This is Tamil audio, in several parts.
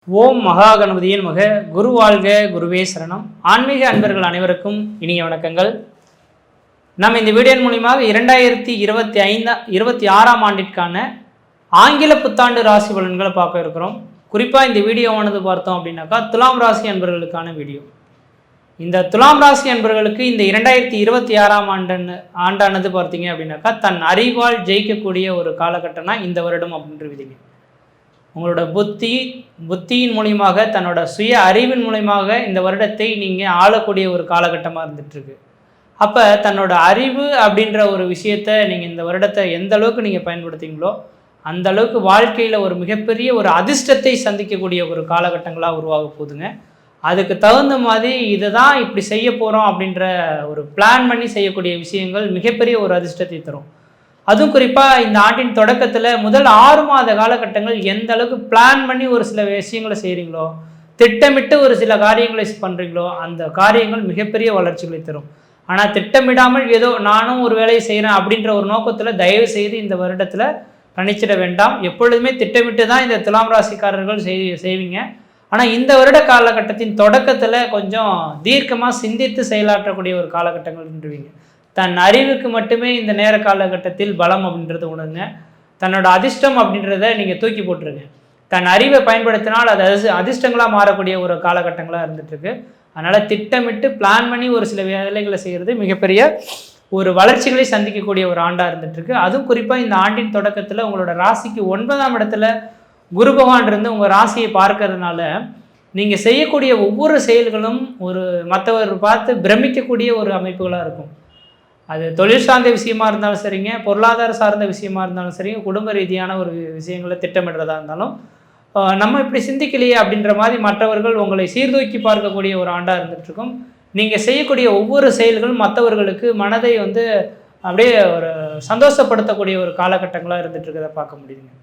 ஓம் மகா கணபதியின் மக குரு வாழ்க குருவே சரணம். ஆன்மீக அன்பர்கள் அனைவருக்கும் இனிய வணக்கங்கள். நம்ம இந்த வீடியோ மூலியமாக 2026ஆம் ஆண்டிற்கான ஆங்கில புத்தாண்டு ராசி பலன்களை பார்க்க இருக்கிறோம். குறிப்பாக இந்த வீடியோவானது பார்த்தோம் அப்படின்னாக்கா துலாம் ராசி அன்பர்களுக்கான வீடியோ. இந்த துலாம் ராசி அன்பர்களுக்கு இந்த 2026ஆம் ஆண்டானது பார்த்தீங்க அப்படின்னாக்கா தன் அறிவால் ஜெயிக்கக்கூடிய ஒரு காலகட்டம்னா இந்த வருடம் அப்படின்ற விதிங்க. உங்களோட புத்தியின் மூலியமாக தன்னோட சுய அறிவின் மூலியமாக இந்த வருடத்தை நீங்கள் ஆளக்கூடிய ஒரு காலகட்டமாக இருந்துகிட்ருக்கு. அப்போ தன்னோட அறிவு அப்படின்ற ஒரு விஷயத்தை நீங்கள் இந்த வருடத்தை எந்த அளவுக்கு நீங்கள் பயன்படுத்திங்களோ அந்த அளவுக்கு வாழ்க்கையில் ஒரு மிகப்பெரிய ஒரு அதிர்ஷ்டத்தை சந்திக்கக்கூடிய ஒரு காலகட்டங்களாக உருவாக போகுதுங்க. அதுக்கு தகுந்த மாதிரி இதை தான் இப்படி செய்ய போகிறோம் அப்படின்ற ஒரு பிளான் பண்ணி செய்யக்கூடிய விஷயங்கள் மிகப்பெரிய ஒரு அதிர்ஷ்டத்தை தரும். அதுவும் குறிப்பாக இந்த ஆண்டின் தொடக்கத்தில் முதல் 6 மாத காலகட்டங்கள் எந்த அளவுக்கு பிளான் பண்ணி ஒரு சில விஷயங்களை செய்கிறீங்களோ, திட்டமிட்டு ஒரு சில காரியங்களை பண்ணுறீங்களோ அந்த காரியங்கள் மிகப்பெரிய வளர்ச்சிகளை தரும். ஆனால் திட்டமிடாமல் ஏதோ நானும் ஒரு வேலையை செய்கிறேன் அப்படின்ற ஒரு நோக்கத்தில் தயவு செய்து இந்த வருடத்தில் கணிச்சிட வேண்டாம். எப்பொழுதுமே திட்டமிட்டு தான் இந்த துலாம் ராசிக்காரர்கள் செய்வீங்க. ஆனால் இந்த வருட காலகட்டத்தின் தொடக்கத்தில் கொஞ்சம் தீர்க்கமாக சிந்தித்து செயலாற்றக்கூடிய ஒரு காலகட்டங்கள்ன்றீங்க. தன் அறிவுக்கு மட்டுமே இந்த நேர காலகட்டத்தில் பலம் அப்படின்றத உணருங்க. தன்னோட அதிர்ஷ்டம் அப்படின்றத நீங்கள் தூக்கி போட்டுருங்க. தன் அறிவை பயன்படுத்தினால் அது அதிர்ஷ்டங்களாக மாறக்கூடிய ஒரு காலகட்டங்களாக இருந்துகிட்ருக்கு. அதனால் திட்டமிட்டு பிளான் பண்ணி ஒரு சில வேலைகளை செய்கிறது மிகப்பெரிய ஒரு வளர்ச்சிகளை சந்திக்கக்கூடிய ஒரு ஆண்டாக இருந்துகிட்ருக்கு. அதுவும் குறிப்பாக இந்த ஆண்டின் தொடக்கத்தில் உங்களோட ராசிக்கு 9ஆம் இடத்துல குரு பகவான் இருந்து உங்கள் ராசியை பார்க்கறதுனால நீங்கள் செய்யக்கூடிய ஒவ்வொரு செயல்களும் ஒரு மற்றவர் பார்த்து பிரமிக்கக்கூடிய ஒரு அமைப்புகளாக இருக்கும். அது தொழில் சார்ந்த விஷயமா இருந்தாலும் சரிங்க, பொருளாதார சார்ந்த விஷயமா இருந்தாலும் சரிங்க, குடும்ப ரீதியான ஒரு விஷயங்களை திட்டமிடுறதா இருந்தாலும் நம்ம இப்படி சிந்திக்கலையே அப்படின்ற மாதிரி மற்றவர்கள் உங்களை சீர்தூக்கி பார்க்கக்கூடிய ஒரு ஆண்டாக இருந்துகிட்ருக்கும். நீங்கள் செய்யக்கூடிய ஒவ்வொரு செயல்களும் மற்றவர்களுக்கு மனதை அப்படியே ஒரு சந்தோஷப்படுத்தக்கூடிய ஒரு காலகட்டங்களாக இருந்துகிட்ருக்கதை பார்க்க முடியுதுங்க.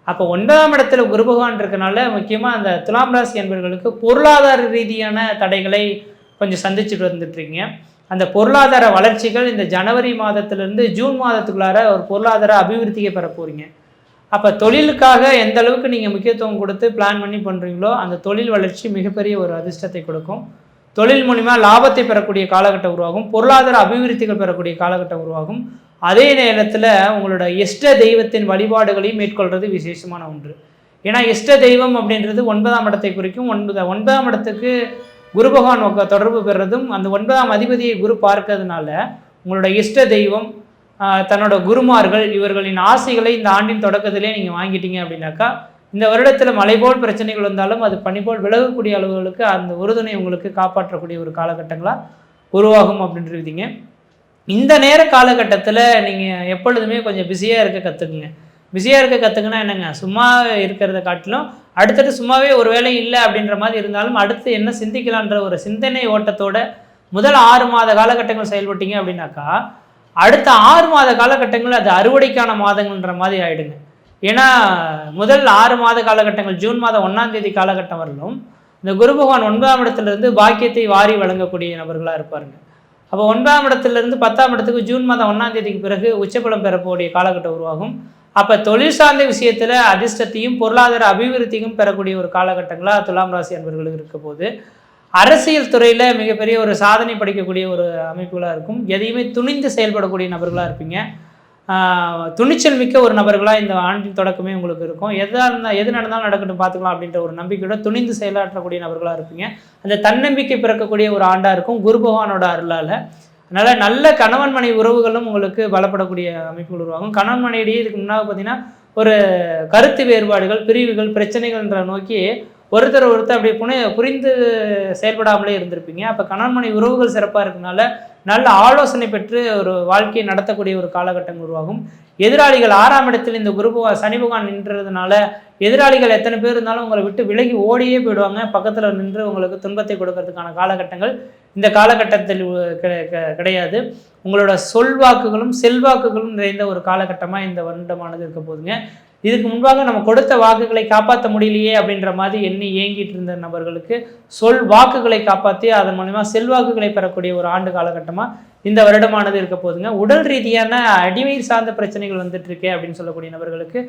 அப்போ 9ஆம் இடத்துல குரு பகவான் இருக்கனால முக்கியமாக அந்த துலாம் ராசி என்பவர்களுக்கு பொருளாதார ரீதியான தடைகளை கொஞ்சம் சந்திச்சுட்டு வந்துட்டுருக்கீங்க. அந்த பொருளாதார வளர்ச்சிகள் இந்த ஜனவரி மாதத்திலிருந்து ஜூன் மாதத்துக்குள்ளார ஒரு பொருளாதார அபிவிருத்தியை பெற போகிறீங்க. அப்போ தொழிலுக்காக எந்த அளவுக்கு நீங்கள் முக்கியத்துவம் கொடுத்து பிளான் பண்ணி பண்ணுறீங்களோ அந்த தொழில் வளர்ச்சி மிகப்பெரிய ஒரு அதிர்ஷ்டத்தை கொடுக்கும். தொழில் மூலிமா லாபத்தை பெறக்கூடிய காலகட்டம் உருவாகும். பொருளாதார அபிவிருத்திகள் பெறக்கூடிய காலகட்டம் உருவாகும். அதே நேரத்தில் உங்களோட இஷ்ட தெய்வத்தின் வழிபாடுகளையும் மேற்கொள்வது விசேஷமான ஒன்று. ஏன்னா இஷ்ட தெய்வம் அப்படின்றது 9ஆம் இடத்தை குறிக்கும். 9ஆம் இடத்துக்கு குரு பகவான் தொடர்பு பெறுறதும் அந்த 9ஆம் அதிபதியை குரு பார்க்கறதுனால உங்களோட இஷ்ட தெய்வம் தன்னோட குருமார்கள் இவர்களின் ஆசைகளை இந்த ஆண்டின் தொடக்கத்திலே நீங்கள் வாங்கிட்டீங்க அப்படின்னாக்கா இந்த வருடத்தில் மழை போல் பிரச்சனைகள் வந்தாலும் அது பனி போல் விலகக்கூடிய அளவுகளுக்கு அந்த உறுதுணை உங்களுக்கு காப்பாற்றக்கூடிய ஒரு காலகட்டங்களாக உருவாகும் அப்படின்றீங்க. இந்த நேர காலகட்டத்தில் நீங்கள் எப்பொழுதுமே கொஞ்சம் பிஸியாக இருக்க கற்றுக்குங்க. பிஸியாக இருக்க கற்றுக்குன்னா என்னங்க, சும்மா இருக்கிறத காட்டிலும் அடுத்தது சும்மாவே ஒரு வேலை இல்லை அப்படின்ற மாதிரி இருந்தாலும் அடுத்து என்ன சிந்திக்கலான்ற ஒரு சிந்தனை ஓட்டத்தோட முதல் 6 மாத காலகட்டங்கள் செயல்பட்டீங்க அப்படின்னாக்கா அடுத்த 6 மாத காலகட்டங்கள் அது அறுவடைக்கான மாதங்கள்ன்ற மாதிரி ஆகிடுங்க. ஏன்னா முதல் 6 மாத காலகட்டங்கள் ஜூன் மாதம் 1ஆம் தேதி காலகட்டம் வரலும் இந்த குரு பகவான் 9ஆம் இடத்துலேருந்து பாக்கியத்தை வாரி வழங்கக்கூடிய நபர்களாக இருப்பாருங்க. அப்போ 9ஆம் இடத்துலேருந்து 10ஆம் இடத்துக்கு ஜூன் மாதம் 1ஆம் தேதிக்கு பிறகு உச்சபலம் பெறக்கூடிய காலகட்டம் உருவாகும். அப்போ தொழில் சார்ந்த விஷயத்தில் அதிர்ஷ்டத்தையும் பொருளாதார அபிவிருத்தியும் பெறக்கூடிய ஒரு காலகட்டங்களாக துலாம் ராசி அன்பர்களுக்கு இருக்க போது அரசியல் துறையில் மிகப்பெரிய ஒரு சாதனை படைக்கக்கூடிய ஒரு அமைப்புகளாக இருக்கும். எதையுமே துணிந்து செயல்படக்கூடிய நபர்களாக இருப்பீங்க. துணிச்சல் மிக்க ஒரு நபர்களாக இந்த ஆண்டின் தொடக்கமே உங்களுக்கு இருக்கும். எது நடந்தாலும் நடக்கட்டும் பார்த்துக்கலாம் அப்படின்ற ஒரு நம்பிக்கையோட துணிந்து செயலாற்றக்கூடிய நபர்களாக இருப்பீங்க. அந்த தன்னம்பிக்கை பிறக்கக்கூடிய ஒரு ஆண்டாக இருக்கும் குரு பகவானோட அருளால். அதனால் நல்ல கணவன் மனைவி உறவுகளும் உங்களுக்கு பலப்படக்கூடிய அமைப்புகள் உருவாகும். கணவன் மனைவிடையே இதுக்கு முன்னாடி பார்த்தீங்கன்னா ஒரு கருத்து வேறுபாடுகள், பிரிவுகள், பிரச்சனைகள்ன்ற நோக்கி ஒருத்தர் அப்படி புரிந்து செயல்படாமலே இருந்திருப்பீங்க. அப்போ கணவன் மனைவி உறவுகள் சிறப்பாக இருக்கனால நல்ல ஆலோசனை பெற்று ஒரு வாழ்க்கையை நடத்தக்கூடிய ஒரு காலகட்டம் உருவாகும். எதிராளிகள் 6ஆம் இடத்தில் இந்த சனி பகவான் நின்றதுனால எதிராளிகள் எத்தனை பேர் இருந்தாலும் உங்களை விட்டு விலகி ஓடியே போயிடுவாங்க. பக்கத்தில் நின்று உங்களுக்கு துன்பத்தை கொடுக்கறதுக்கான காலகட்டங்கள் இந்த காலகட்டத்தில் கிடையாது. உங்களோட சொல்வாக்குகளும் செல்வாக்குகளும் நிறைந்த ஒரு காலகட்டமாக இந்த வருடமானது இருக்க போதுங்க. இதுக்கு முன்பாக நம்ம கொடுத்த வாக்குகளை காப்பாற்ற முடியலையே அப்படின்ற மாதிரி எண்ணி ஏங்கிட்டு இருந்த நபர்களுக்கு வாக்குகளை காப்பாற்றி அதன் மூலமா செல்வாக்குகளை பெறக்கூடிய ஒரு ஆண்டு காலகட்டமாக இந்த வருடமானது இருக்க போதுங்க. உடல் ரீதியான அடிவயிறு சார்ந்த பிரச்சனைகள் வந்துட்டு இருக்கே அப்படின்னு சொல்லக்கூடிய நபர்களுக்கு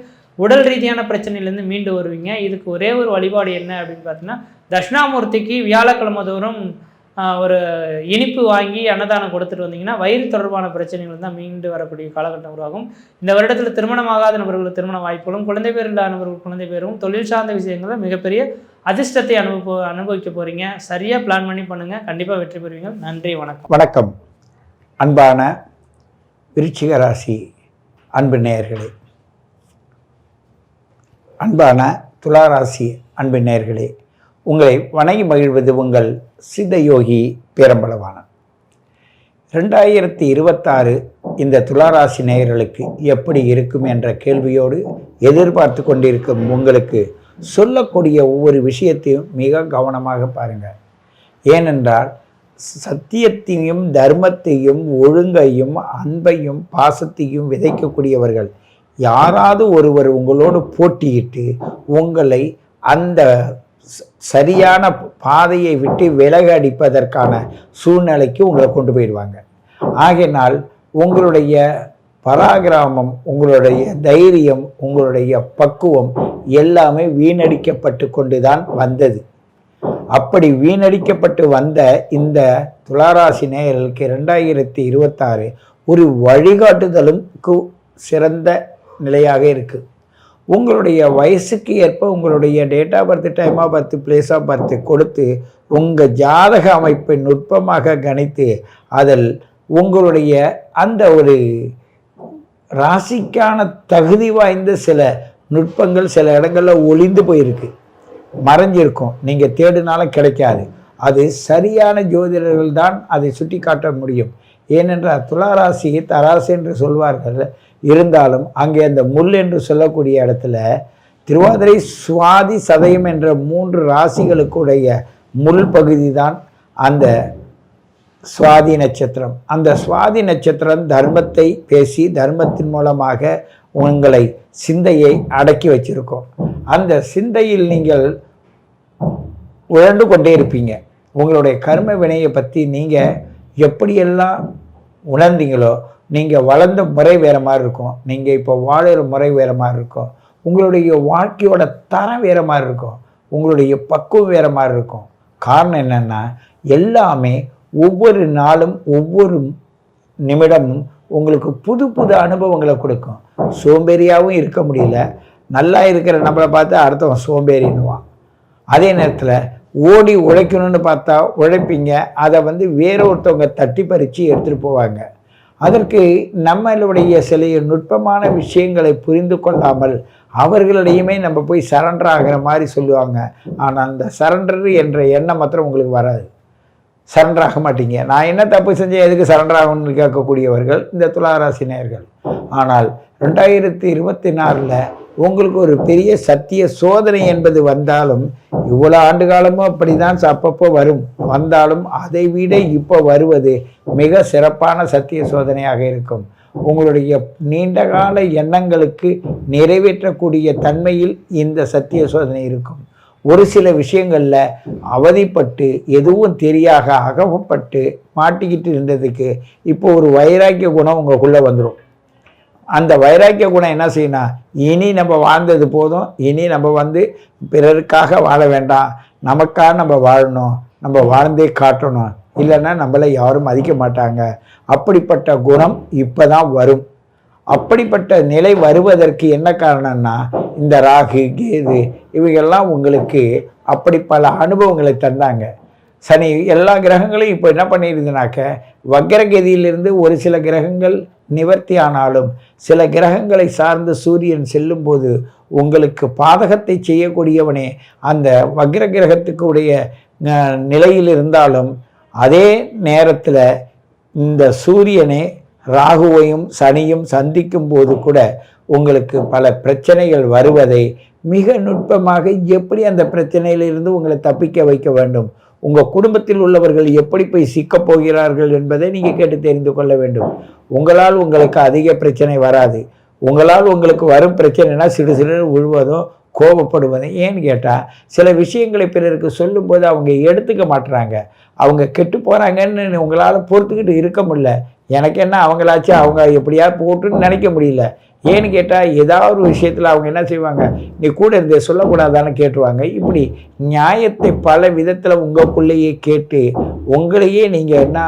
உடல் ரீதியான பிரச்சனையிலேருந்து மீண்டு வருவீங்க. இதுக்கு ஒரே ஒரு வழிபாடு என்ன அப்படின்னு பார்த்தீங்கன்னா, தட்சிணாமூர்த்திக்கு வியாழக்கிழமை தோறும் ஒரு இனிப்பு வாங்கி அன்னதானம் கொடுத்துட்டு வந்தீங்கன்னா வயிறு தொடர்பான பிரச்சனைகள் தான் மீண்டு வரக்கூடிய காலகட்டம் உருவாகும். இந்த வருடத்தில் திருமணமாகாத நபர்களுக்கு திருமண வாய்ப்புகளும், குழந்தை பேர் இல்லாத நபர்களுக்கு குழந்தை பேரும், தொழில் சார்ந்த விஷயங்களில் மிகப்பெரிய அதிர்ஷ்டத்தை அனுபவிக்க போகிறீங்க. சரியாக பிளான் பண்ணி பண்ணுங்கள், கண்டிப்பாக வெற்றி பெறுவீங்க. நன்றி, வணக்கம். வணக்கம் அன்பான விருச்சிக ராசி அன்பு நேயர்களே, அன்பான துளாராசி அன்பு நேயர்களே, உங்களை வணங்கி மகிழ்வது உங்கள் சித்தயோகி பேரம்பலவாணன். 2026 இந்த துளாராசி நேயர்களுக்கு எப்படி இருக்கும் என்ற கேள்வியோடு எதிர்பார்த்து கொண்டிருக்கும் உங்களுக்கு சொல்லக்கூடிய ஒவ்வொரு விஷயத்தையும் மிக கவனமாக பாருங்கள். ஏனென்றால் சத்தியத்தையும் தர்மத்தையும் ஒழுங்கையும் அன்பையும் பாசத்தையும் விதைக்கக்கூடியவர்கள் யாராவது ஒருவர் உங்களோடு போட்டியிட்டு உங்களை அந்த சரியான பாதையை விட்டு விலக அடிப்பதற்கான சூழ்நிலைக்கு உங்களை கொண்டு போயிடுவாங்க. ஆகையினால் உங்களுடைய பராக்கிரமம், உங்களுடைய தைரியம், உங்களுடைய பக்குவம் எல்லாமே வீணடிக்கப்பட்டு கொண்டு தான் வந்தது. அப்படி வீணடிக்கப்பட்டு வந்த இந்த துளாராசி நேயர்களுக்கு 2026 ஒரு வழிகாட்டுதலுக்கு சிறந்த நிலையாக இருக்குது. உங்களுடைய வயசுக்கு ஏற்ப உங்களுடைய date of birth, time of birth, place of birth கொடுத்து உங்கள் ஜாதக அமைப்பை நுட்பமாக கணித்து அதில் உங்களுடைய அந்த ஒரு ராசிக்கான தகுதி வாய்ந்த சில நுட்பங்கள் சில இடங்களில் ஒளிந்து போயிருக்கு, மறைஞ்சிருக்கும். நீங்கள் தேடினாலும் கிடைக்காது. அது சரியான ஜோதிடர்கள் தான் அதை சுட்டி காட்ட முடியும். ஏனென்றால் துளாராசி தராசு என்று சொல்வார்கள். இருந்தாலும் அங்கே அந்த முள் என்று சொல்லக்கூடிய இடத்துல திருவாதிரை, சுவாதி, சதயம் என்ற 3 ராசிகளுக்குடைய முள் பகுதி தான் அந்த சுவாதி நட்சத்திரம். அந்த சுவாதி நட்சத்திரம் தர்மத்தை பேசி தர்மத்தின் மூலமாக உங்களை சிந்தையை அடக்கி வச்சிருக்கோம். அந்த சிந்தையில் நீங்கள் உழண்டு கொண்டே இருப்பீங்க. உங்களுடைய கர்ம வினையை பற்றி நீங்கள் எப்படியெல்லாம் உணர்ந்தீங்களோ, நீங்கள் வளர்ந்த முறை வேறு மாதிரி இருக்கும், நீங்கள் இப்போ வாழுகிற முறை வேறு மாதிரி இருக்கும், உங்களுடைய வாழ்க்கையோட தரம் வேறு மாதிரி இருக்கும், உங்களுடைய பக்குவம் வேறு மாதிரி இருக்கும். காரணம் என்னென்னா எல்லாமே ஒவ்வொரு நாளும் ஒவ்வொரு நிமிடமும் உங்களுக்கு புது புது அனுபவங்களை கொடுக்கும். சோம்பேறியாகவும் இருக்க முடியல, நல்லா இருக்கிற நம்மளை பார்த்து அடுத்தவன் சோம்பேறின்னுவான். அதே நேரத்தில் ஓடி உழைக்கணும்னு பார்த்தா உழைப்பீங்க, அதை வேற ஒருத்தவங்க தட்டி பறித்து எடுத்துகிட்டு போவாங்க. அதற்கு நம்மளுடைய சில நுட்பமான விஷயங்களை புரிந்து கொள்ளாமல் அவர்களிடையுமே நம்ம போய் சரண்டர் ஆகிற மாதிரி சொல்லுவாங்க. ஆனால் அந்த சரண்டர் என்ற எண்ணம் மாத்திரம் உங்களுக்கு வராது. சரண்டர் ஆக மாட்டீங்க. நான் என்ன தப்பு செஞ்சேன், எதுக்கு சரண்டர் ஆகணும்னு கேட்கக்கூடியவர்கள் இந்த துளாராசி நேயர்கள். ஆனால் 2024 உங்களுக்கு ஒரு பெரிய சத்திய சோதனை என்பது வந்தாலும், இவ்வளோ ஆண்டு காலமும் அப்படி தான் அப்பப்போ வந்தாலும் அதை விட இப்போ வருவது மிக சிறப்பான சத்திய சோதனையாக இருக்கும். உங்களுடைய நீண்டகால எண்ணங்களுக்கு நிறைவேற்றக்கூடிய தன்மையில் இந்த சத்திய சோதனை இருக்கும். ஒரு சில விஷயங்களில் அவதிப்பட்டு எதுவும் தெரியாக அகப்பட்டு மாட்டிக்கிட்டு இருந்ததுக்கு இப்போ ஒரு வைராக்கிய குணம் உங்களுக்குள்ளே வந்துடும். அந்த வைராக்கிய குணம் என்ன செய்யணும், இனி நம்ம வாழ்ந்தது போதும், இனி நம்ம பிறருக்காக வாழ வேண்டாம், நமக்காக நம்ம வாழணும், நம்ம வாழ்ந்தே காட்டணும், இல்லைன்னா நம்மளை யாரும் மதிக்க மாட்டாங்க. அப்படிப்பட்ட குணம் இப்போ தான் வரும். அப்படிப்பட்ட நிலை வருவதற்கு என்ன காரணம்னா, இந்த ராகு, கேது இவைகள்லாம் உங்களுக்கு அப்படி பல அனுபவங்களை தந்தாங்க. சனி எல்லா கிரகங்களையும் இப்போ என்ன பண்ணியிருந்தனாக்க, வக்ரகதியிலிருந்து ஒரு சில கிரகங்கள் நிவர்த்தி ஆனாலும் சில கிரகங்களை சார்ந்து சூரியன் செல்லும்போது உங்களுக்கு பாதகத்தை செய்யக்கூடியவனே அந்த வக்ர கிரகத்துக்கு உடைய நிலையில் இருந்தாலும், அதே நேரத்தில் இந்த சூரியனே ராகுவையும் சனியும் சந்திக்கும் போது கூட உங்களுக்கு பல பிரச்சனைகள் வருவதை மிக நுட்பமாக எப்படி அந்த பிரச்சனையிலிருந்து உங்களை தப்பிக்க வைக்க வேண்டும், உங்கள் குடும்பத்தில் உள்ளவர்கள் எப்படி போய் சிக்கப் போகிறார்கள் என்பதை நீங்கள் கேட்டு தெரிந்து கொள்ள வேண்டும். உங்களால் உங்களுக்கு அதிக பிரச்சனை வராது. உங்களால் உங்களுக்கு வரும் பிரச்சனைனா சிறு சிறு விழுவதும் கோபப்படுவதும். ஏன்னு கேட்டால் சில விஷயங்களை பிறருக்கு சொல்லும்போது அவங்க எடுத்துக்க மாட்டுறாங்க. அவங்க கெட்டு போகிறாங்கன்னு உங்களால் பொறுத்துக்கிட்டு இருக்க முடியல. எனக்கு என்ன அவங்களாச்சும் அவங்க எப்படியா போட்டுன்னு நினைக்க முடியல. ஏன்னு கேட்டால் ஏதாவது ஒரு விஷயத்தில் அவங்க என்ன செய்வாங்க, நீ கூட இருந்தே சொல்லக்கூடாதான்னு கேட்டுருவாங்க. இப்படி நியாயத்தை பல விதத்தில் உங்களுக்குள்ளேயே கேட்டு உங்களையே நீங்கள் என்ன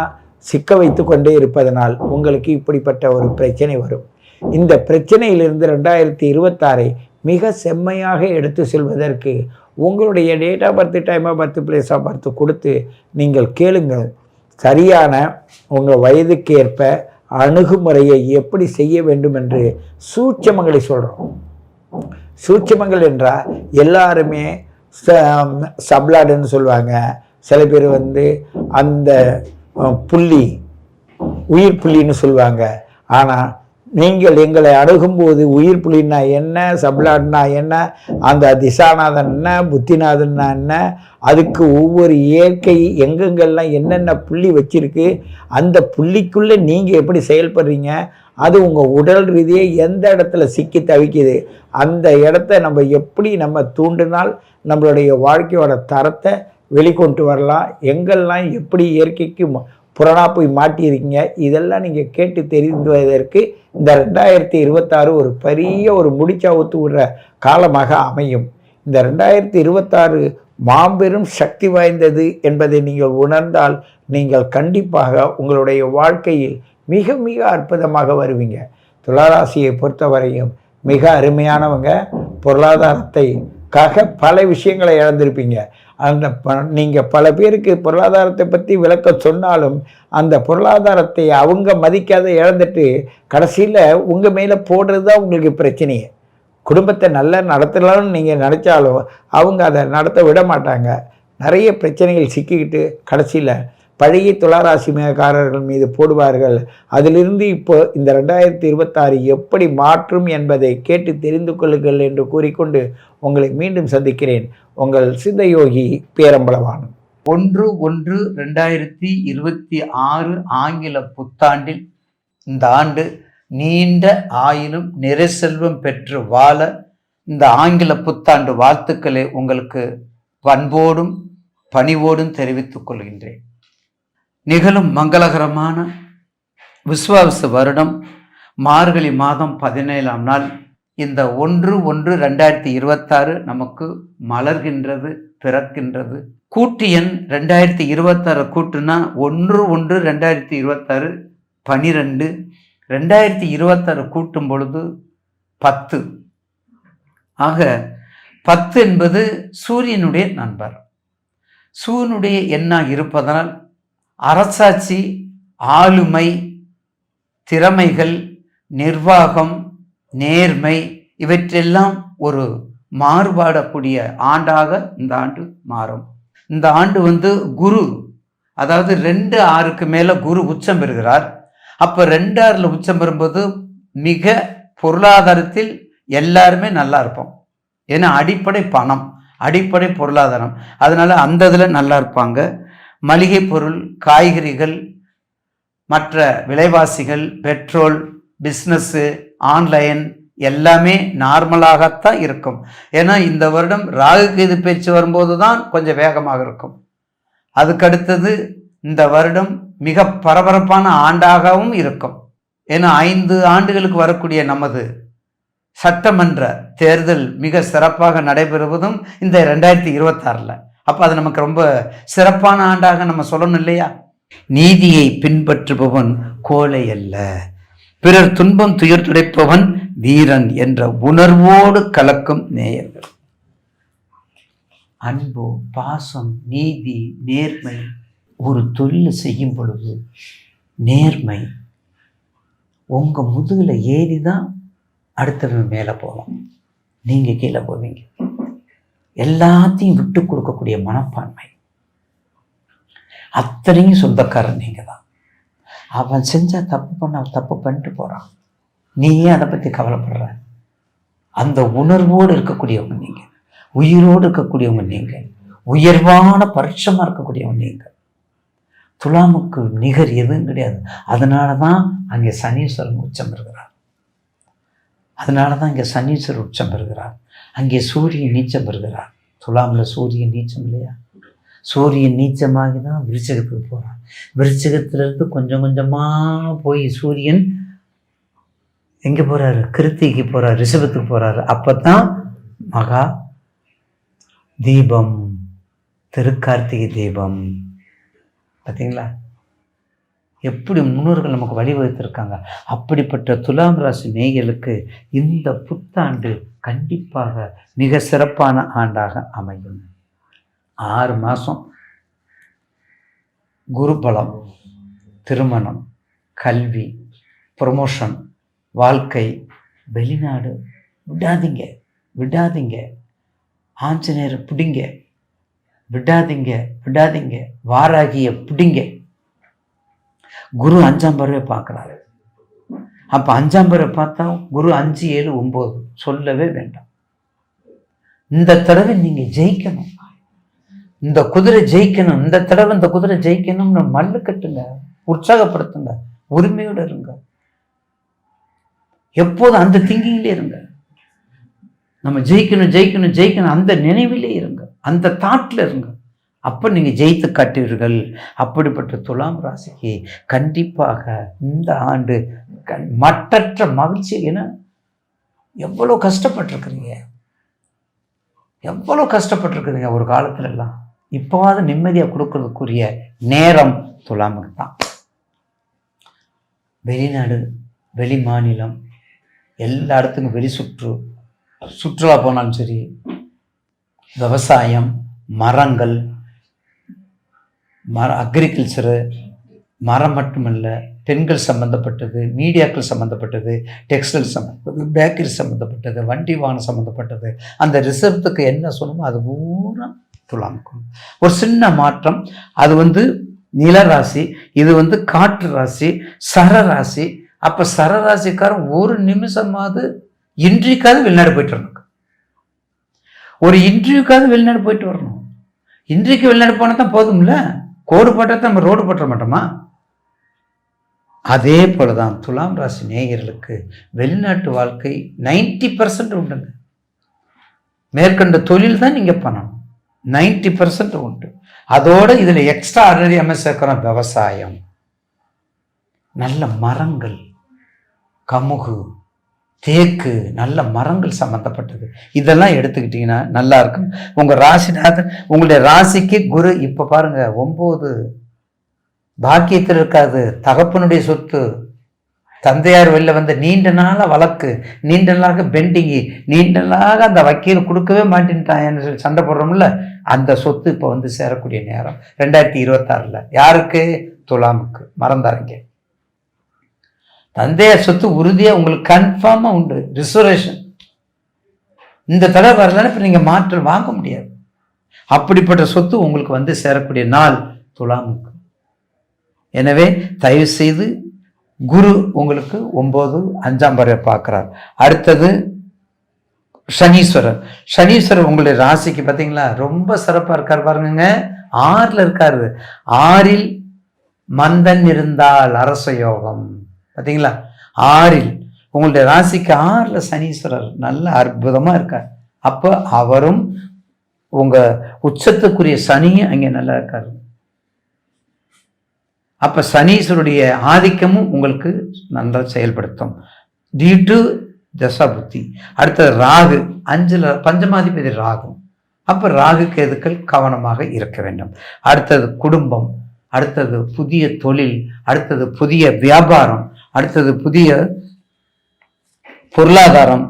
சிக்க வைத்து கொண்டே இருப்பதனால் உங்களுக்கு இப்படிப்பட்ட ஒரு பிரச்சனை வரும். இந்த பிரச்சனையிலிருந்து 2026 மிக செம்மையாக எடுத்து செல்வதற்கு உங்களுடைய date of birth, time of birth, place of birth கொடுத்து நீங்கள் கேளுங்கள். சரியான உங்கள் வயதுக்கு ஏற்ப அணுகுமுறையை எப்படி செய்ய வேண்டும் என்று சூட்சமங்களை சொல்கிறோம். சூட்சமங்கள் என்றால் எல்லாருமே சப்ளாடுன்னு சொல்லுவாங்க. சில பேர் அந்த புள்ளி உயிர் புள்ளின்னு சொல்லுவாங்க. ஆனால் நீங்கள் எங்களை அணுகும்போது உயிர் புள்ளின்னா என்ன, சப்ளாட்னா என்ன, அந்த திசாநாதன் என்ன, புத்திநாதன்னா என்ன, அதுக்கு ஒவ்வொரு இயற்கை எங்கெங்கெல்லாம் என்னென்ன புள்ளி வச்சிருக்கு, அந்த புள்ளிக்குள்ளே நீங்கள் எப்படி செயல்படுறீங்க, அது உங்கள் உடல் ரீதியாக எந்த இடத்துல சிக்கி தவிக்குது, அந்த இடத்த நம்ம எப்படி நம்ம தூண்டினால் நம்மளுடைய வாழ்க்கையோட தரத்தை வெளிக்கொண்டு வரலாம், எங்கெல்லாம் எப்படி இயற்கைக்கு புறணா போய் மாட்டியிருக்கீங்க, இதெல்லாம் நீங்கள் கேட்டு தெரிந்துவதற்கு இந்த 2026 ஒரு பெரிய ஒரு முடிச்சாவுத்து விடுற காலமாக அமையும். இந்த 2026 மாபெரும் சக்தி வாய்ந்தது என்பதை நீங்கள் உணர்ந்தால் நீங்கள் கண்டிப்பாக உங்களுடைய வாழ்க்கையில் மிக மிக அற்புதமாக வருவீங்க. துளாராசியை பொறுத்தவரையும் மிக அருமையானவங்க. பொருளாதாரத்தைக்காக பல விஷயங்களை இழந்திருப்பீங்க. நீங்கள் பல பேருக்கு பொருளாதாரத்தை பற்றி விளக்க சொன்னாலும் அந்த பொருளாதாரத்தை அவங்க மதிக்காத இழந்துட்டு கடைசியில் உங்கள் மேலே போடுறது தான் உங்களுக்கு பிரச்சனையே. குடும்பத்தை நல்லா நடத்தலாம்னு நீங்கள் நினச்சாலும் அவங்க அதை நடத்த விட மாட்டாங்க. நிறைய பிரச்சனைகள் சிக்கிக்கிட்டு கடைசியில் பழைய துளாராசிக்காரர்கள் மீது போடுவார்கள். அதிலிருந்து இப்போ இந்த 2026 எப்படி மாற்றும் என்பதை கேட்டு தெரிந்து கொள்ளுங்கள் என்று கூறிக்கொண்டு உங்களை மீண்டும் சந்திக்கிறேன். உங்கள் சித்தயோகி பேரம்பலவாணன். 1/1/2026 ஆங்கில புத்தாண்டில் இந்த ஆண்டு நீண்ட ஆயிலும் நிறை செல்வம் பெற்று வாழ இந்த ஆங்கில புத்தாண்டு வாழ்த்துக்களை உங்களுக்கு பண்போடும் பணிவோடும் தெரிவித்துக் கொள்கின்றேன். நிகழும் மங்களகரமான விஸ்வாவசு வருடம் மார்கழி மாதம் 17ஆம் நாள் இந்த 1/1/2026 நமக்கு மலர்கின்றது, பிறக்கின்றது. கூட்டு எண் 2026 கூட்டுனா 1/1/2026 12, 2026 கூட்டும் பொழுது 10. ஆக 10 என்பது சூரியனுடைய நண்பர். சூரியனுடைய எண்ணாக இருப்பதனால் அரசாட்சி, ஆளுமை, திறமைகள், நிர்வாகம், நேர்மை இவற்றெல்லாம் ஒரு மாறுபாடக்கூடிய ஆண்டாக இந்த ஆண்டு மாறும். இந்த ஆண்டு குரு, அதாவது 2/6க்கு மேலே குரு உச்சம் பெறுகிறார். அப்போ 2/6ல் உச்சம் பெறும்போது மிக பொருளாதாரத்தில் எல்லாருமே நல்லா இருப்போம். ஏன்னா அடிப்படை பணம், அடிப்படை பொருளாதாரம், அதனால அந்த இதில் நல்லா இருப்பாங்க. மளிகை பொருள், காய்கறிகள், மற்ற விலைவாசிகள், பெட்ரோல், பிஸ்னஸ்ஸு, ஆன்லைன் எல்லாமே நார்மலாகத்தான் இருக்கும். ஏன்னா இந்த வருடம் ராகு கேது பேச்சு வரும்போது தான் கொஞ்சம் வேகமாக இருக்கும். அதுக்கடுத்தது இந்த வருடம் மிக பரபரப்பான ஆண்டாகவும் இருக்கும். ஏன்னா 5 ஆண்டுகளுக்கு வரக்கூடிய நமது சட்டமன்ற தேர்தல் மிக சிறப்பாக நடைபெறுவதும் இந்த 2026ல். அப்போ அது நமக்கு ரொம்ப சிறப்பான ஆண்டாக நம்ம சொல்லணும் இல்லையா? நீதியை பின்பற்றுபவன் கோழை அல்ல, பிறர் துன்பம் துயர் துடைப்பவன் வீரன் என்ற உணர்வோடு கலக்கும் நேயர்கள். அன்பு, பாசம், நீதி, நேர்மை. ஒரு தொழில் செய்யும் பொழுது நேர்மை உங்க முதுகுல ஏறி தான் அடுத்தவங்க மேலே போகலாம், நீங்க கீழே போவீங்க. எல்லாத்தையும் விட்டு கொடுக்கக்கூடிய மனப்பான்மை, அத்தனையும் சொந்தக்காரன் நீங்க தான். அவன் செஞ்சா தப்பு பண்ணிட்டு போறான், நீயே அதை பத்தி கவலைப்படுற. அந்த உணர்வோடு இருக்கக்கூடியவங்க நீங்க, உயிரோடு இருக்கக்கூடியவங்க நீங்க, உயர்வான பரிட்சமா இருக்கக்கூடியவங்க நீங்க. துலாமுக்கு நிகர் எதுவும் கிடையாது. அதனாலதான் அங்கே சனீஸ்வரன் உச்சம் பெறுகிறார். அதனாலதான் இங்கே சனீஸ்வரர் உச்சம் பெறுகிறார். அங்கே சூரியன் நீச்சம் பெறுகிறார். துலாம்ல சூரியன் நீச்சம் இல்லையா? சூரியன் நீச்சமாகி தான் விருச்சிகத்துக்கு போகிறான். விருச்சிகத்திலிருந்து கொஞ்சம் கொஞ்சமாக போய் சூரியன் எங்கே போகிறாரு? கிருத்திக்கு போகிறார், ரிஷபத்துக்கு போகிறாரு. அப்போ தான் மகா தீபம், திருக்கார்த்திகை தீபம். பார்த்தீங்களா எப்படி முன்னோர்கள் நமக்கு வழிவகுத்திருக்காங்க. அப்படிப்பட்ட துலாம் ராசி நேயர்களுக்கு இந்த புத்தாண்டு கண்டிப்பாக மிக சிறப்பான ஆண்டாக அமையும். 6 மாதம் குருபலம், திருமணம், கல்வி, ப்ரொமோஷன், வாழ்க்கை, வெளிநாடு. விடாதீங்க விடாதீங்க. ஆஞ்சநேயரை பிடிங்க, விடாதீங்க விடாதீங்க. வாராகிய பிடிங்க. குரு 5ஆம் பார்வையை பார்க்குறாரு. அப்போ 5ஆம் பார்வை பார்த்தா குரு 5, 7, 9 சொல்லவே வேண்டாம். இந்த தடவை நீங்கள் ஜெயிக்கணும். இந்த குதிரை ஜெயிக்கணும். இந்த தடவை இந்த குதிரை ஜெயிக்கணும்னு மல்லு கட்டுங்க, உற்சாகப்படுத்துங்க, உரிமையோடு இருங்க. எப்போதும் அந்த திங்கிங்லேயே இருங்க. நம்ம ஜெயிக்கணும் ஜெயிக்கணும் ஜெயிக்கணும் அந்த நினைவிலே இருங்க, அந்த தாட்டில் இருங்க. அப்போ நீங்கள் ஜெயித்து காட்டுவீர்கள். அப்படிப்பட்ட துலாம் ராசிக்கு கண்டிப்பாக இந்த ஆண்டு மற்றற்ற மகிழ்ச்சி. ஏன்னா எவ்வளோ கஷ்டப்பட்டிருக்கிறீங்க, எவ்வளோ கஷ்டப்பட்டிருக்குறீங்க ஒரு காலத்துலலாம். இப்போவாது நிம்மதியாக கொடுக்கறதுக்குரிய நேரம் துலாமுக்கு தான். வெளிநாடு, வெளி மாநிலம், எல்லா இடத்துக்கும் சுற்றுலா போனாலும் சரி, விவசாயம், மரங்கள், அக்ரிகல்ச்சரு, மரம் மட்டுமல்ல, பெண்கள் சம்மந்தப்பட்டது, மீடியாக்கள் சம்மந்தப்பட்டது, டெக்ஸ்டைல் சம்மந்தப்பட்டது, பேக்கரி சம்மந்தப்பட்டது, வண்டி வாகனம் சம்மந்தப்பட்டது, அந்த ரிசர்வத்துக்கு என்ன சொல்லணுமோ அது பூரா துலாமுக்கும் ஒரு சின்ன மாற்றம். அது நிலராசி, இது காற்று ராசி, சரராசி. அப்போ சரராசிக்காரன் ஒரு நிமிஷமாவது இன்றைக்காவது வெளிநாடு போயிட்டு வரணும். ஒரு இன்டர்வியூக்காவது வெளிநாடு போயிட்டு வரணும். இன்றைக்கு வெளிநாடு போனால் தான் போதும்ல. கோடு போட்டால் தான் நம்ம ரோடு போட்ட மாட்டோமா? அதே போல தான் துலாம் ராசி நேயர்களுக்கு வெளிநாட்டு வாழ்க்கை 90% உண்டுங்க. மேற்கண்ட தொழில் தான் நீங்கள் பண்ணணும். 90% உண்டு. அதோடு இதில் எக்ஸ்ட்ரா ஆர்டினரி சேர்க்கிறோம். விவசாயம், நல்ல மரங்கள், கமுகு, தேக்கு, நல்ல மரங்கள் சம்மந்தப்பட்டது, இதெல்லாம் எடுத்துக்கிட்டிங்கன்னா நல்லா இருக்கும். உங்கள் ராசிநாதன், உங்களுடைய ராசிக்கு குரு இப்போ பாருங்க 9 பாக்கியத்தில் இருக்காது. தகப்பனுடைய சொத்து, தந்தையார் வெளில வந்த நீண்ட நாளாக வழக்கு, நீண்ட நாளாக பெண்டிங்கு, நீண்ட நாளாக அந்த வக்கீல் கொடுக்கவே மாட்டேன்ட்டான் சொல்லி சண்டை போடுறோம்ல, அந்த சொத்து இப்போ சேரக்கூடிய நேரம் 2026. யாருக்கு? துலாமுக்கு. மறந்தாருங்க. தந்தையார் சொத்து உறுதியாக உங்களுக்கு கன்ஃபார்மாக உண்டு. ரிசர்வேஷன் இந்த தடவை வரலன்னு இப்போ நீங்கள் மாற்றம் வாங்க முடியாது. அப்படிப்பட்ட சொத்து உங்களுக்கு சேரக்கூடிய நாள் துலாமுக்கு. எனவே தயவு செய்து குரு உங்களுக்கு 9, 5ஆம் பார்வை பார்க்குறார். அடுத்தது சனீஸ்வரர். சனீஸ்வரர் உங்களுடைய ராசிக்கு பார்த்தீங்களா ரொம்ப சிறப்பாக இருக்கார். பாருங்க 6ல் இருக்காரு. 6ல் மந்தன் இருந்தால் அரச யோகம். பார்த்தீங்களா 6ல் உங்களுடைய ராசிக்கு 6ல் சனீஸ்வரர் நல்ல அற்புதமாக இருக்கார். அப்போ அவரும் உங்கள் உச்சத்துக்குரிய சனியும் அங்கே நல்லா இருக்காரு. அப்போ சனீஸ்வருடைய ஆதிக்கமும் உங்களுக்கு நன்றாக செயல்படுத்தும். டியூ தசா புத்தி. அடுத்தது ராகு. 5ல் பஞ்சமாதிபதி ராகு. அப்போ ராகு கேதுக்கள் கவனமாக இருக்க வேண்டும். அடுத்தது குடும்பம், அடுத்தது புதிய தொழில், அடுத்தது புதிய வியாபாரம், அடுத்தது புதிய பொருளாதாரம்,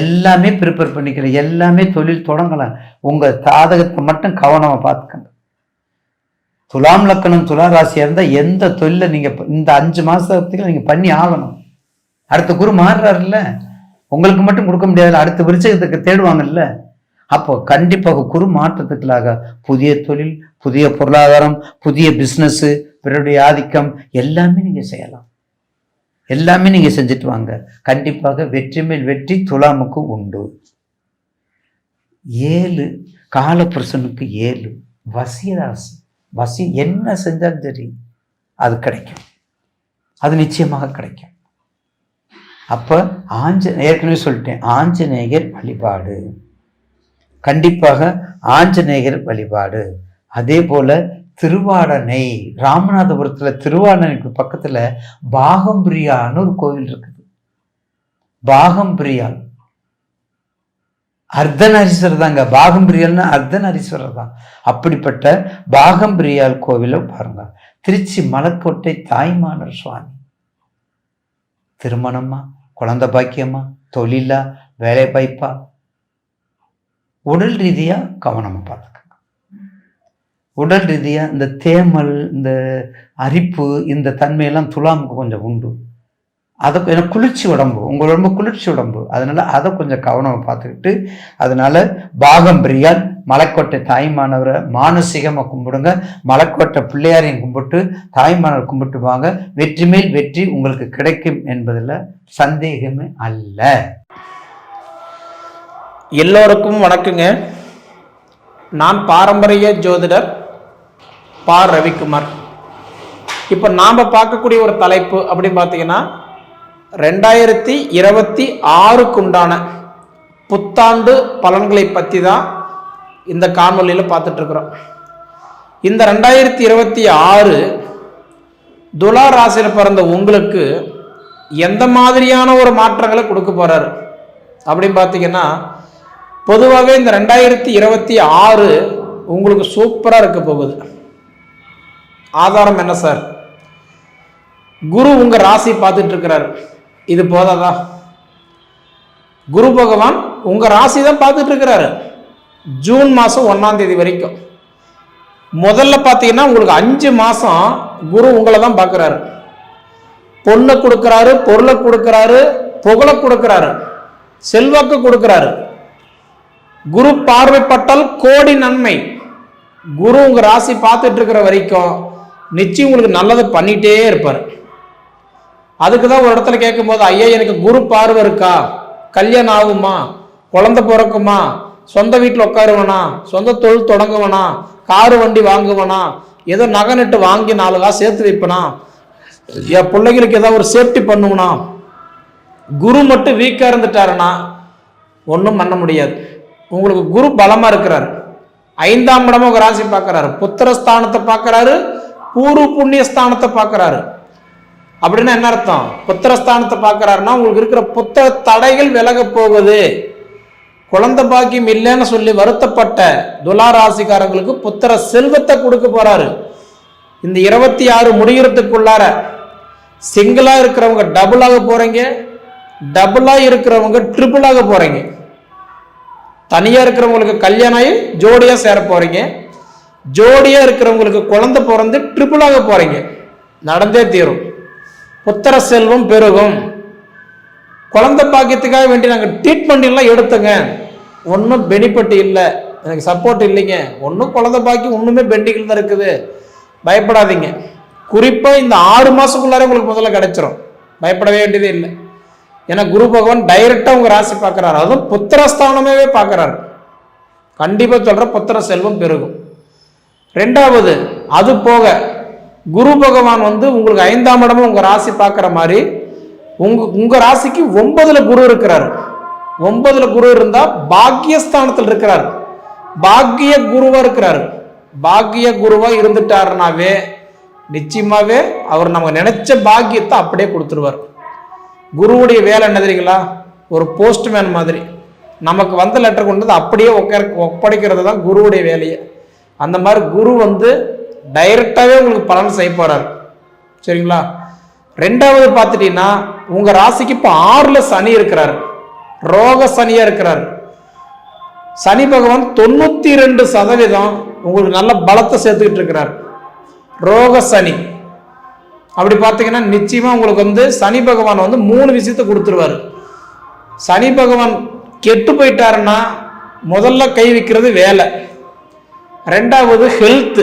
எல்லாமே ப்ரிப்பேர் பண்ணிக்கிறேன். எல்லாமே தொழில் தொடங்கலாம். உங்கள் ஜாதகத்தை மட்டும் கவனமாக பார்த்துக்கங்க. துலாம் லக்கணம், துலா ராசியாக இருந்தால் எந்த தொழிலை நீங்கள் இந்த 5 மாதத்துக்கு நீங்கள் பண்ணி ஆகணும். அடுத்த குரு மாறுறாருல்ல, உங்களுக்கு மட்டும் கொடுக்க முடியாது, அடுத்த விருச்சகத்துக்கு தேடுவாங்கல்ல. அப்போ கண்டிப்பாக குரு மாற்றத்துக்களாக புதிய தொழில், புதிய பொருளாதாரம், புதிய பிஸ்னஸ்ஸு, பிறருடைய ஆதிக்கம் எல்லாமே நீங்கள் செய்யலாம். எல்லாமே நீங்கள் செஞ்சுட்டு வாங்க. கண்டிப்பாக வெற்றி மேல் வெற்றி துலாமுக்கு உண்டு. 7 காலபுருஷனுக்கு 7 வசியராசி. வசி என்ன செஞ்சாலும் சரி அது கிடைக்கும், அது நிச்சயமாக கிடைக்கும். அப்போ ஏற்கனவே சொல்லிட்டேன், ஆஞ்சநேயர் வழிபாடு, கண்டிப்பாக ஆஞ்சநேயர் வழிபாடு. அதே போல திருவாடனை, ராமநாதபுரத்தில் திருவாடனைக்கு பக்கத்தில் பாகம்பிரியான்னு ஒரு கோவில் இருக்குது. பாகம் பிரியால் அர்த்தநாரீஸ்வரர் தாங்க. பாகம் பிரியால்னா அர்த்தநாரீஸ்வரர் தான். அப்படிப்பட்ட பாகம் பிரியால் கோவில பாருங்க. திருச்சி மலக்கோட்டை தாய்மானர் சுவாமி. திருமணமா, குழந்தை பாக்கியமா, தொழிலா, வேலை வாய்ப்பா, உடல் ரீதியா கவனமா பார்த்துக்கோங்க. உடல் ரீதியா இந்த தேமல், இந்த அரிப்பு, இந்த தன்மையெல்லாம் துலாமுக்கு கொஞ்சம் உண்டு. அதை எனக்கு குளிர்ச்சி உடம்பு, உங்கள் உடம்பு குளிர்ச்சி உடம்பு, அதனால அதை கொஞ்சம் கவனமாக பார்த்துக்கிட்டு, அதனால பாகம் பிரியால் மலைக்கோட்டை தாய்மானவரை மானசீகமாக கும்பிடுங்க. மலைக்கோட்டை பிள்ளையாரையும் கும்பிட்டு தாய்மானவர் கும்பிட்டு வாங்க. வெற்றி மேல் வெற்றி உங்களுக்கு கிடைக்கும் என்பதில் சந்தேகமே அல்ல. எல்லோருக்கும் வணக்கங்க. நான் பாரம்பரிய ஜோதிடர் பா. ரவிக்குமார். இப்போ நாம் பார்க்கக்கூடிய ஒரு தலைப்பு அப்படின்னு பார்த்தீங்கன்னா 2026 உண்டான புத்தாண்டு பலன்களை பற்றி தான் இந்த காணொலியில் பார்த்துட்ருக்குறோம். இந்த 2026 துலா ராசியில் பிறந்த உங்களுக்கு எந்த மாதிரியான ஒரு மாற்றங்களை கொடுக்க போகிறாரு அப்படின்னு பார்த்தீங்கன்னா, பொதுவாகவே இந்த 2026 உங்களுக்கு சூப்பராக இருக்க போகுது. ஆதாரம் என்ன சார்? குரு உங்கள் ராசி பார்த்துட்டு இருக்கிறாரு. இது போதாதா? குரு பகவான் உங்கள் ராசி தான் பார்த்துட்டு இருக்கிறாரு ஜூன் மாதம் 1ஆம் தேதி வரைக்கும். முதல்ல பார்த்தீங்கன்னா உங்களுக்கு 5 மாதம் குரு உங்களை தான் பார்க்குறாரு. பொண்ணை கொடுக்குறாரு, பொருளை கொடுக்குறாரு, புகழை கொடுக்குறாரு, செல்வாக்கு கொடுக்குறாரு. குரு பார்வைப்பட்டால் கோடி நன்மை. குரு உங்கள் ராசி பார்த்துட்டு இருக்கிற வரைக்கும் நிச்சயம் உங்களுக்கு நல்லது பண்ணிகிட்டே இருப்பார். அதுக்கு தான் ஒரு இடத்துல கேட்கும்போது, ஐயா எனக்கு குரு பார்வை இருக்கா, கல்யாணம் ஆகுமா, குழந்தை பிறக்குமா, சொந்த வீட்டில் உட்காருவனா, சொந்த தொழில் தொடங்குவனா, காரு வண்டி வாங்குவனா, ஏதோ நகை நட்டு வாங்கி 4 காசு சேர்த்து வைப்பனா, என் பிள்ளைங்களுக்கு ஏதாவது ஒரு சேஃப்டி பண்ணுவனா. குரு மட்டும் வீக்காக இருந்துட்டாருன்னா ஒன்றும் பண்ண முடியாது. உங்களுக்கு குரு பலமாக இருக்கிறார். 5ஆம் இடமா உங்கள் ராசி பார்க்குறாரு, புத்திரஸ்தானத்தை பார்க்குறாரு, பூர்வ புண்ணிய ஸ்தானத்தை பார்க்குறாரு. அப்படின்னா என்ன அர்த்தம்? புத்திரஸ்தானத்தை பார்க்குறாருன்னா உங்களுக்கு இருக்கிற புத்திர தடைகள் விலக போகுது. குழந்தை பாக்கியம் இல்லைன்னு சொல்லி வருத்தப்பட்ட துலா ராசிக்காரங்களுக்கு புத்திர செல்வத்தை கொடுக்க போறாரு. இந்த 26 முடிகிறதுக்குள்ளார சிங்கிளா இருக்கிறவங்க டபுளாக போறீங்க, டபுளா இருக்கிறவங்க ட்ரிபிளாக போறீங்க. தனியா இருக்கிறவங்களுக்கு கல்யாணம் ஆகி ஜோடியா சேர போறீங்க, ஜோடியா இருக்கிறவங்களுக்கு குழந்தை பிறந்து ட்ரிபிளாக போறீங்க. நடந்தே தீரும். புத்திர செல்வம் பெருகும். குழந்தை பாக்கியத்துக்காக வேண்டி நாங்கள் ட்ரீட்மெண்ட் எல்லாம் எடுத்துங்க, ஒன்றும் பெனிஃபிட் இல்லை, எனக்கு சப்போர்ட் இல்லைங்க, ஒன்றும் குழந்தை பாக்கியம் ஒன்றுமே பெண்டிங்கில் தான் இருக்குது, பயப்படாதீங்க. குறிப்பாக இந்த 6 மாதத்துக்குள்ளார உங்களுக்கு முதல்ல கிடைச்சிரும், பயப்படவே வேண்டியதே இல்லை. ஏன்னா குரு பகவான் டைரக்டாக உங்கள் ராசி பார்க்குறாரு, அதுவும் புத்திரஸ்தானமே பார்க்குறாரு. கண்டிப்பாக சொல்கிற புத்திர செல்வம் பெருகும். 2வது, அது போக குரு பகவான் உங்களுக்கு 5ஆம் இடமும் உங்கள் ராசி பார்க்குற மாதிரி உங்க ராசிக்கு 9ல் குரு இருக்கிறார். 9ல் குரு இருந்தா பாக்கியஸ்தானத்தில் இருக்கிறார், பாக்கிய குருவா இருக்கிறார். பாக்கிய குருவா இருந்துட்டாருனாவே நிச்சயமாவே அவர் நம்ம நினைச்ச பாக்கியத்தை அப்படியே கொடுத்துருவார். குருவுடைய வேலை என்ன தெரியுங்களா? ஒரு போஸ்ட்மேன் மாதிரி நமக்கு வந்த லெட்டர் கொண்டு வந்து அப்படியே ஒப்படைக்கிறது தான் குருவுடைய வேலையை. அந்த மாதிரி குரு டைரக்டாகவே உங்களுக்கு பலன் செய்ய போறார். சரிங்களா? 2வது பார்த்துட்டீங்கன்னா உங்க ராசிக்கு இப்போ 6ல் சனி இருக்கிறார், ரோக சனியா இருக்கிறார். சனி பகவான் 92% உங்களுக்கு நல்ல பலத்தை சேர்த்துக்கிட்டு இருக்கிறார். ரோக சனி அப்படி பார்த்தீங்கன்னா நிச்சயமா உங்களுக்கு சனி பகவான் 3 விஷயத்தை கொடுத்துருவாரு. சனி பகவான் கெட்டு போயிட்டாருன்னா முதல்ல கை வைக்கிறது வேலை, 2வது ஹெல்த்,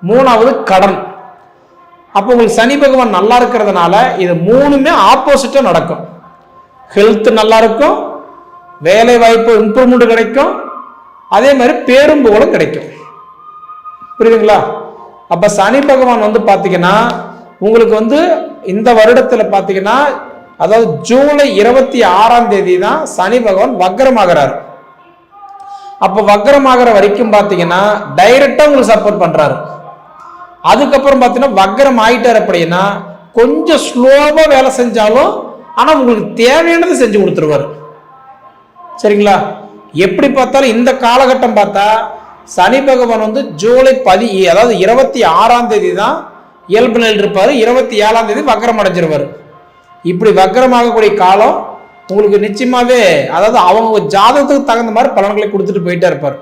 3வது கடன். அப்போ உங்களுக்கு சனி பகவான் நல்லா இருக்கிறதுனால இது 3மே ஆப்போசிட்டா நடக்கும். ஹெல்த் நல்லா இருக்கும், வேலை வாய்ப்பு இம்ப்ரூவ்மெண்ட் கிடைக்கும், அதே மாதிரி பேரும் புகழும் கிடைக்கும். புரியுதுங்களா? அப்ப சனி பகவான் பாத்தீங்கன்னா உங்களுக்கு இந்த வருடத்துல பாத்தீங்கன்னா, அதாவது ஜூலை 26ஆம் தேதி தான் சனி பகவான் வக்ரமாகிறார். அப்ப வக்ரமாகிற வரைக்கும் பாத்தீங்கன்னா டைரக்டா உங்களுக்கு சப்போர்ட் பண்றாரு. அதுக்கப்புறம் பார்த்தீங்கன்னா வக்ரம் ஆயிட்டார் அப்படின்னா கொஞ்சம் ஸ்லோவா வேலை செஞ்சாலும் ஆனா உங்களுக்கு தேவையானதை செஞ்சு கொடுத்துருவாரு. சரிங்களா? எப்படி பார்த்தாலும் இந்த காலகட்டம் பார்த்தா சனி பகவான் வந்து ஜூலை அதாவது 26ஆம் தேதி தான் இயல்பு நிலையில் இருப்பாரு. 27ஆம் தேதி வக்ரம் அடைஞ்சிருவாரு. இப்படி வக்ரமாகக்கூடிய காலம் உங்களுக்கு நிச்சயமாவே, அதாவது அவங்க ஜாதகத்துக்கு தகுந்த மாதிரி பலன்களை கொடுத்துட்டு போயிட்டே இருப்பார்.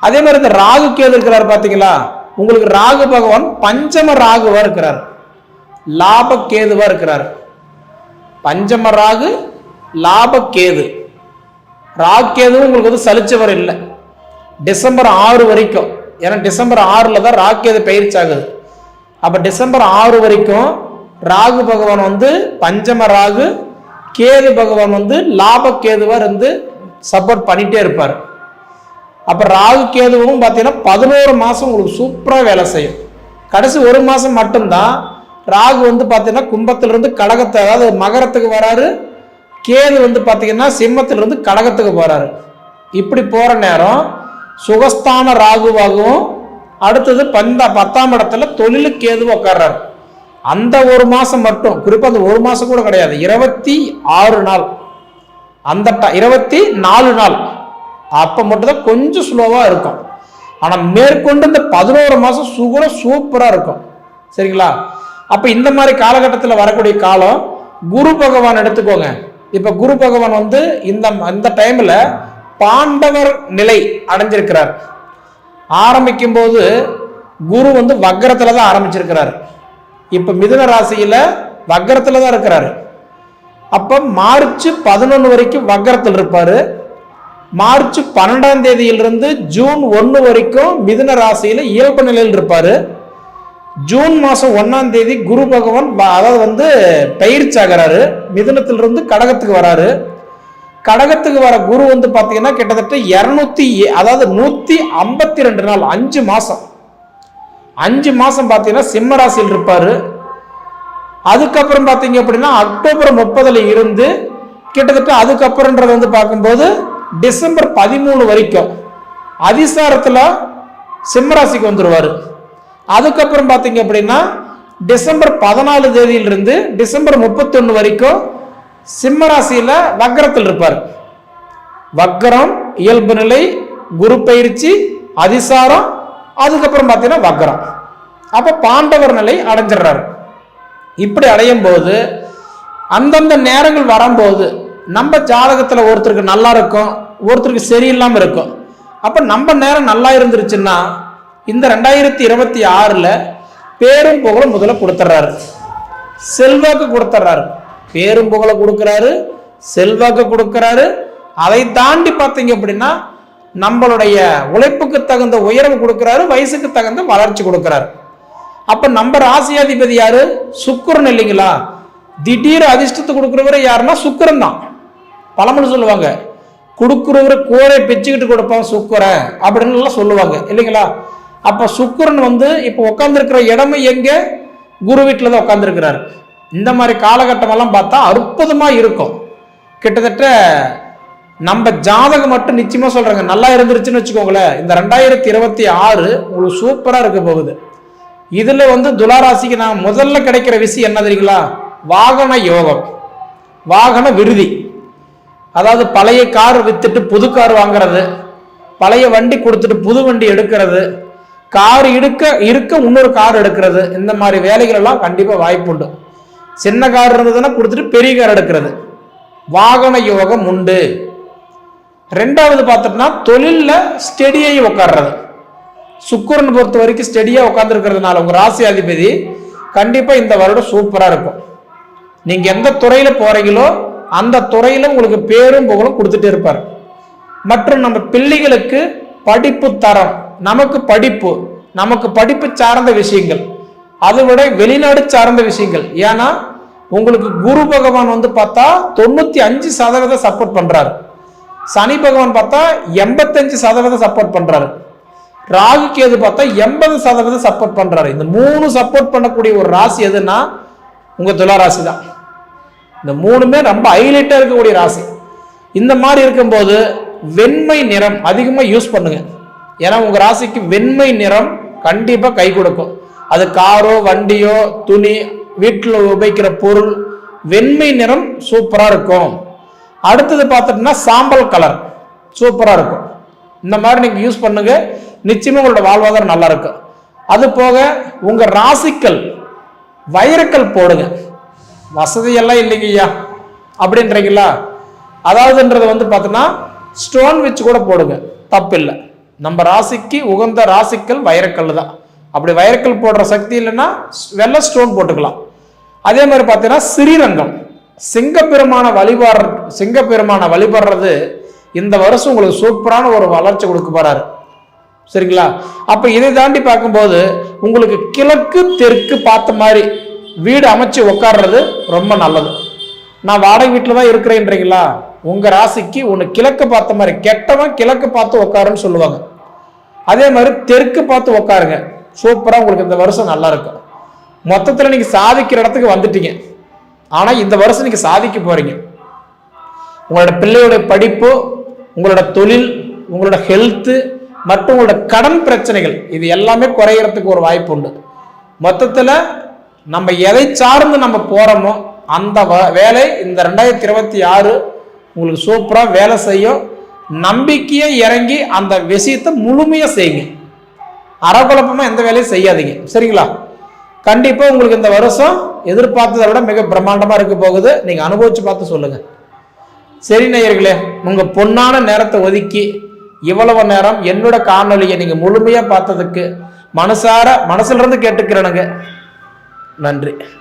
அதே மாதிரி இந்த ராகு கேது இருக்கிறார் பாத்தீங்களா, உங்களுக்கு ராகு பகவான் பஞ்சம ராகுவா இருக்கிறார், லாப கேதுவா இருக்கிறார். பஞ்சம ராகு லாப கேது. ராகு கேதுவும் உங்களுக்கு வந்து சலிச்சவர் இல்லை டிசம்பர் 6 வரைக்கும். ஏன்னா டிசம்பர் 6ல் தான் ராகு கேது பயிற்சி ஆகுது. அப்ப டிசம்பர் 6 வரைக்கும் ராகு பகவான் வந்து பஞ்சம ராகு, கேது பகவான் வந்து லாப கேதுவா இருந்து சப்போர்ட் பண்ணிட்டே இருப்பார். அப்ப ராகு கேதுவும் பார்த்தீங்கன்னா 11 மாசம் உங்களுக்கு சூப்பரா வேலை செய்யும். கடைசி 1 மாசம் மட்டும்தான் ராகு வந்து பார்த்தீங்கன்னா கும்பத்திலிருந்து கடகத்தை, அதாவது மகரத்துக்கு வராரு. கேது வந்து பார்த்தீங்கன்னா சிம்மத்திலிருந்து கடகத்துக்கு போறாரு. இப்படி போற நேரம் சுகஸ்தான ராகுவாகவும், அடுத்தது 10ஆம் இடத்துல தொழிலுக்கு கேதுவும் உட்கார்றாரு. அந்த 1 மாசம் மட்டும், குறிப்பா அந்த 1 மாசம் கூட கிடையாது, 26 நாள், அந்த 24 நாள் அப்ப மட்டும் தான் கொஞ்சம் ஸ்லோவா இருக்கும். ஆனா மேற்கொண்டு இந்த 11 மாசம் சூப்பரா இருக்கும். சரிங்களா? அப்ப இந்த மாதிரி காலகட்டத்தில் வரக்கூடிய காலம். குரு பகவான் எடுத்துக்கோங்க. இப்ப குரு பகவான் வந்து இந்த டைம்ல பாண்டவர் நிலை அடைஞ்சிருக்கிறார். ஆரம்பிக்கும் போது குரு வந்து வக்ரத்துல தான் ஆரம்பிச்சிருக்கிறார். இப்ப மிதுன ராசியில வக்ரத்துல தான் இருக்கிறாரு. அப்ப மார்ச் 11 வரைக்கும் வக்ரத்தில் இருப்பாரு. மார்ச் 12ஆம் தேதியிலிருந்து ஜூன் 1 வரைக்கும் மிதுன ராசியில இயல்பு நிலையில் இருப்பாரு. ஜூன் மாசம் 1ஆம் தேதி குரு பகவான் அதாவது வந்து பயிற்சி ஆகிறாரு. மிதுனத்திலிருந்து கடகத்துக்கு வராரு. கடகத்துக்கு வர குரு வந்து பாத்தீங்கன்னா கிட்டத்தட்ட 152 நாள், 5 மாசம். 5 மாசம் பாத்தீங்கன்னா சிம்ம ராசியில் இருப்பாரு. அதுக்கப்புறம் பாத்தீங்க அப்படின்னா அக்டோபர் 30ல இருந்து கிட்டத்தட்ட அதுக்கப்புறம்ன்றது வந்து பார்க்கும்போது டிசம்பர் 13 வரைக்கும் அதிசாரத்துல சிம்மராசிக்கு வந்துருவாரு. அதுக்கப்புறம் பாத்தீங்க அப்படின்னா டிசம்பர் 14 தேதியிலிருந்து டிசம்பர் 31 வரைக்கும் சிம்மராசியில வக்ரத்தில் இருப்பார். வக்ரம், இயல்பு நிலை, குரு பயிற்சி, அதிசாரம், அதுக்கப்புறம் பார்த்தீங்கன்னா வக்ரம். அப்ப பாண்டவர் நிலை அடைஞ்சிடறாரு. இப்படி அடையும் போது அந்தந்த நேரங்கள் வரும்போது நம்ம ஜாதகத்துல ஒருத்தருக்கு நல்லா இருக்கும், ஒருத்தருக்கு சரியில்லாம இருக்கும். அப்ப நம்ம நேரம் நல்லா இருந்துருச்சுன்னா இந்த 2026ல பேரும் புகழும் முதல்ல கொடுத்துட்றாரு, செல்வாக்கு கொடுத்துட்றாரு. பேரும் புகழை கொடுக்கிறாரு, செல்வாக்கு கொடுக்கிறாரு. அதை தாண்டி பார்த்தீங்க அப்படின்னா நம்மளுடைய உழைப்புக்கு தகுந்த உயர்வு கொடுக்கிறாரு, வயசுக்கு தகுந்த வளர்ச்சி கொடுக்கிறாரு. அப்ப நம்ம ராசியாதிபதி யாரு? சுக்கிரன் இல்லைங்களா? திடீர் அதிர்ஷ்டத்தை கொடுக்கிறவரை யாருன்னா சுக்கிரன் தான். பழமொழி சொல்லுவாங்க, கொடுக்கிறவரை கூரை பிச்சுக்கிட்டு கொடுப்பான் சுக்கிரன் அப்படின்னு எல்லாம் சொல்லுவாங்க இல்லைங்களா? அப்ப சுக்கிரன் வந்து இப்ப உட்கார்ந்து இருக்கிற இடமும் எங்க? குரு வீட்டுல தான் உட்கார்ந்து இருக்கிறாரு. இந்த மாதிரி காலகட்டம் எல்லாம் பார்த்தா அற்புதமா இருக்கும். கிட்டத்தட்ட நம்ம ஜாதகம் மட்டும் நிச்சயமா சொல்றாங்க நல்லா இருந்துருச்சுன்னு வச்சுக்கோங்களேன், இந்த 2026 உங்களுக்கு சூப்பரா இருக்க போகுது. இதுல வந்து துளாராசிக்கு நான் முதல்ல கிடைக்கிற விஷயம் என்ன தெரியுங்களா? வாகன யோகம், வாகன விருதி. அதாவது பழைய கார் வித்துட்டு புது கார் வாங்குறது, பழைய வண்டி கொடுத்துட்டு புது வண்டி எடுக்கிறது, கார் இருக்க இன்னொரு கார் எடுக்கிறது. இந்த மாதிரி வேலைகள் எல்லாம் கண்டிப்பா வாய்ப்பு உண்டு. சின்ன கார் இருந்ததுன்னா கொடுத்துட்டு பெரிய கார் எடுக்கிறது, வாகன யோகம் உண்டு. ரெண்டாவது பார்த்துட்டோம்னா தொழில்ல ஸ்டெடியாகி உட்கார்றது. சுக்கிரன் பொறுத்த வரைக்கும் ஸ்டெடியா உட்கார்ந்து இருக்கிறதுனால உங்க ராசி அதிபதி கண்டிப்பா இந்த வருடம் சூப்பரா இருக்கும். நீங்க எந்த துறையில போறீங்களோ அந்த துறையில உங்களுக்கு பேரும் புகழும் கொடுத்துட்டே இருப்பார். மற்றும் நம்ம பிள்ளைகளுக்கு படிப்பு தரம், நமக்கு படிப்பு சார்ந்த விஷயங்கள், அதை விட வெளிநாடு சார்ந்த விஷயங்கள். ஏன்னா உங்களுக்கு குரு பகவான் வந்து பார்த்தா 95% சப்போர்ட் பண்றாரு, சனி பகவான் பார்த்தா 85% சப்போர்ட் பண்றாரு, ராகு கேது பார்த்தா 80% சப்போர்ட் பண்றாரு. இந்த 3 சப்போர்ட் பண்ணக்கூடிய ஒரு ராசி எதுன்னா உங்க துலா ராசி தான். இந்த 3மே ரொம்ப ஹைலைட்டா இருக்கக்கூடிய ராசி. இந்த மாதிரி இருக்கும்போது வெண்மை நிறம் அதிகமா யூஸ் பண்ணுங்க. ஏன்னா உங்க ராசிக்கு வெண்மை நிறம் கண்டிப்பா கை கொடுக்கும். அது காரோ வண்டியோ துணி வீட்டில் உபயோகிக்கிற பொருள் வெண்மை நிறம் சூப்பராக இருக்கும். அடுத்தது பார்த்துட்டோம்னா சாம்பல் கலர் சூப்பராக இருக்கும். இந்த மாதிரி நீங்கள் யூஸ் பண்ணுங்க, நிச்சயமாக உங்களோட வாழ்வாதாரம் நல்லா இருக்கும். அது போக உங்கள் ராசிக்கல் வைரக்கல் போடுங்க. வசதியெல்லாம் இல்லைங்க ஐயா அப்படின்றீங்களா, அதாவதுன்றது வந்து பார்த்தோன்னா ஸ்டோன் வச்சு கூட போடுங்க, தப்பு இல்லை. நம்ம ராசிக்கு உகந்த ராசிக்கல் வைரக்கல் தான். அப்படி வைரக்கல் போடுற சக்தி இல்லைன்னா வெள்ளை ஸ்டோன் போட்டுக்கலாம். அதே மாதிரி பார்த்தீங்கன்னா ஸ்ரீரங்கம் சிங்கப்பெருமான வழிபடுறது இந்த வருஷம் உங்களுக்கு சூப்பரான ஒரு வளர்ச்சி கொடுக்க போறாரு. சரிங்களா? அப்ப இதை தாண்டி பார்க்கும்போது உங்களுக்கு கிழக்கு தெற்கு பார்த்த மாதிரி வீடு அமைச்சு உட்கார்றது ரொம்ப நல்லது. நான் வாடகை வீட்டில் தான் இருக்கிறேன்றீங்களா, உங்க ராசிக்கு ஒன்று கிழக்கு பார்த்த மாதிரி, கெட்டவன் கிழக்கு பார்த்து உட்காருன்னு சொல்லுவாங்க. அதே மாதிரி தெற்கு பார்த்து உட்காருங்க, சூப்பரா உங்களுக்கு இந்த வருஷம் நல்லா இருக்கும். மொத்தத்தில் நீங்க சாதிக்கிற இடத்துக்கு வந்துட்டீங்க. ஆனா இந்த வருஷம் நீங்க சாதிக்க போறீங்க. உங்களோட பிள்ளையோட படிப்பு, உங்களோட தொழில், உங்களோட ஹெல்த்து மற்றும் உங்களோட கடன் பிரச்சனைகள் இது எல்லாமே குறையறதுக்கு ஒரு வாய்ப்பு உண்டு. மொத்தத்தில் நம்ம எதை சார்ந்து நம்ம போறோமோ அந்த வேலை இந்த 2026 உங்களுக்கு சூப்பராக வேலை செய்யும். நம்பிக்கையை இறங்கி அந்த விஷயத்தை முழுமையாக செய்யுங்க. அறகுழப்பமா எந்த வேலையும் செய்யாதீங்க. சரிங்களா? கண்டிப்பா உங்களுக்கு இந்த வருஷம் எதிர்பார்த்ததை விட மிக பிரம்மாண்டமா இருக்க போகுது. நீங்க அனுபவிச்சு பார்த்து சொல்லுங்க. சரி நேயர்களே, உங்க பொன்னான நேரத்தை ஒதுக்கி இவ்வளவு நேரம் என்னோட காணொலியை நீங்க முழுமையா பார்த்ததுக்கு மனசுல இருந்து கேட்டுக்கிறேனுங்க. நன்றி.